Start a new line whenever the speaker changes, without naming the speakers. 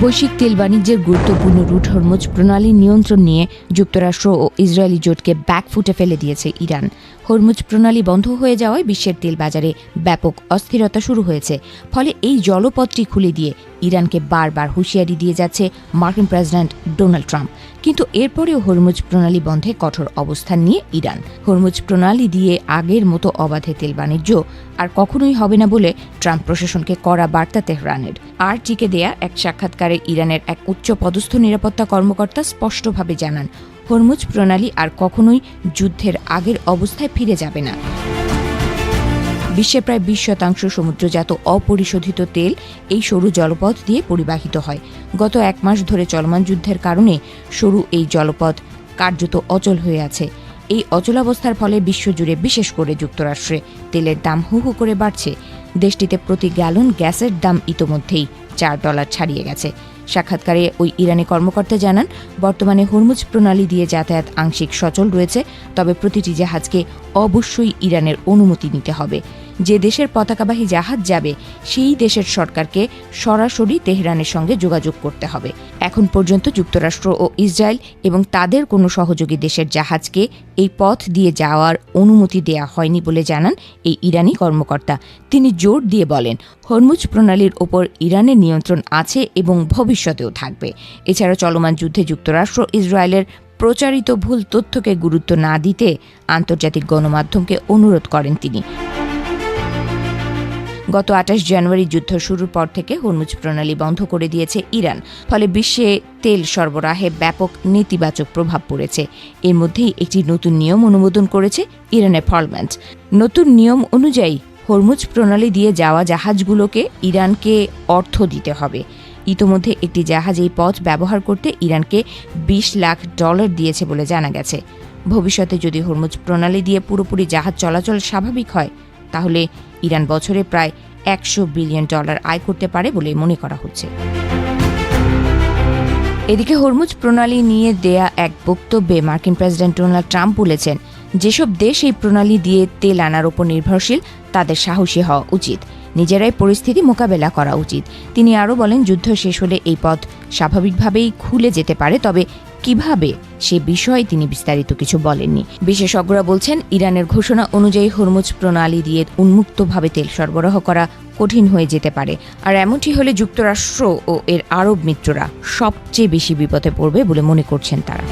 বৈশ্বিক তেল বাণিজ্যের গুরুত্বপূর্ণ রুট হরমুজ প্রণালী নিয়ন্ত্রণ নিয়ে যুক্তরাষ্ট্র ও ইসরায়েলি জোটকে ব্যাকফুটে ফেলে দিয়েছে ইরান। হরমুজ প্রণালী বন্ধ হয়ে যাওয়ায় বিশ্বের তেল বাজারে ব্যাপক অস্থিরতা শুরু হয়েছে। ফলে এই জলপথটি খুলে দিয়ে ইরানকে বারবার হুঁশিয়ারি দিয়ে যাচ্ছে মার্কিন প্রেসিডেন্ট ডোনাল্ড ট্রাম্প। কিন্তু এরপরেও হরমুজ প্রণালী বন্ধে কঠোর অবস্থান নিয়ে ইরান। হরমুজ প্রণালী দিয়ে আগের মতো অবাধে তেল বাণিজ্য আর কখনোই হবে না বলে ট্রাম্প প্রশাসনকে কড়া বার্তা তেহরানের। RT-কে দেয়া এক সাক্ষাৎকারে ইরানের এক উচ্চ পদস্থ নিরাপত্তা কর্মকর্তা স্পষ্টভাবে জানান, হরমুজ প্রণালী আর কখনোই যুদ্ধের আগের অবস্থায় ফিরে যাবে না। বিশ্বের প্রায় 20% সমুদ্রজাত অপরিশোধিত তেল এই সরু জলপথ দিয়ে পরিবাহিত হয়। গত 1 মাস ধরে চলমান যুদ্ধের কারণে সরু এই জলপথ কার্যত অচল হয়ে আছে। এই অচলাবস্থার ফলে বিশ্বজুড়ে, বিশেষ করে যুক্তরাষ্ট্রে তেলের দাম হু হু করে বাড়ছে। দেশটিতে প্রতি গ্যালন গ্যাসের দাম ইতোমধ্যেই $4 ছাড়িয়ে গেছে। সাক্ষাৎকারে ওই ইরানি কর্মকর্তা জানান, বর্তমানে হরমুজ প্রণালী দিয়ে যাতায়াত আংশিক সচল রয়েছে, তবে প্রতিটি জাহাজকে অবশ্যই ইরানের অনুমতি নিতে হবে। যে দেশের পতাকাবাহী জাহাজ যাবে সেই দেশের সরকারকে সরাসরি তেহরানের সঙ্গে যোগাযোগ করতে হবে। এখন পর্যন্ত যুক্তরাষ্ট্র ও ইসরায়েল এবং তাদের কোনো সহযোগী দেশের জাহাজকে এই পথ দিয়ে যাওয়ার অনুমতি দেয়া হয়নি বলে জানান এই ইরানি কর্মকর্তা। তিনি জোর দিয়ে বলেন, হরমুজ প্রণালীর ওপর ইরানের নিয়ন্ত্রণ আছে এবং ভবিষ্যতেও থাকবে। এছাড়া চলমান যুদ্ধে যুক্তরাষ্ট্র ইসরায়েলের প্রচারিত ভুল তথ্যকে গুরুত্ব না দিতে আন্তর্জাতিক গণমাধ্যমকে অনুরোধ করেন তিনি। গত 28 জানুয়ারি যুদ্ধ শুরুর পর থেকে হরমুজ প্রণালী বন্ধ করে দিয়েছে ইরান। ফলে বিশ্বে তেল সরবরাহে ব্যাপক নেতিবাচক প্রভাব পড়েছে। এর মধ্যেই একটি নতুন নিয়ম অনুমোদন করেছে ইরানের পার্লামেন্ট। নতুন নিয়ম অনুযায়ী হরমুজ প্রণালী দিয়ে যাওয়া জাহাজগুলোকে ইরানকে অর্থ দিতে হবে। ইতোমধ্যে একটি জাহাজ এই পথ ব্যবহার করতে ইরানকে $20 লাখ দিয়েছে বলে জানা গেছে। ভবিষ্যতে যদি হরমুজ প্রণালী দিয়ে পুরোপুরি জাহাজ চলাচল স্বাভাবিক হয়, তাহলে ইরান বছরে প্রায় $100 বিলিয়ন আয় করতে পারে বলে মনে করা হচ্ছে। এদিকে হরমুজ প্রণালী নিয়ে দেয়া এক বক্তব্যে মার্কিন প্রেসিডেন্ট ডোনাল্ড ট্রাম্প বলেছেন, যেসব দেশ এই প্রণালী দিয়ে তেল আনার উপর নির্ভরশীল তাদের সাহসী হওয়া উচিত, নিজেরাই পরিস্থিতি মোকাবেলা করা উচিত। তিনি আরও বলেন, যুদ্ধ শেষ হলে এই পথ স্বাভাবিকভাবেই খুলে যেতে পারে, তবে কিভাবে সে বিষয়ে তিনি বিস্তারিত কিছু বলেননি। বিশেষজ্ঞরা বলছেন, ইরানের ঘোষণা অনুযায়ী হরমুজ প্রণালী দিয়ে উন্মুক্তভাবে তেল সরবরাহ করা কঠিন হয়ে যেতে পারে। আর এমনটি হলে যুক্তরাষ্ট্র ও এর আরব মিত্ররা সবচেয়ে বেশি বিপদে পড়বে বলে মনে করছেন তারা।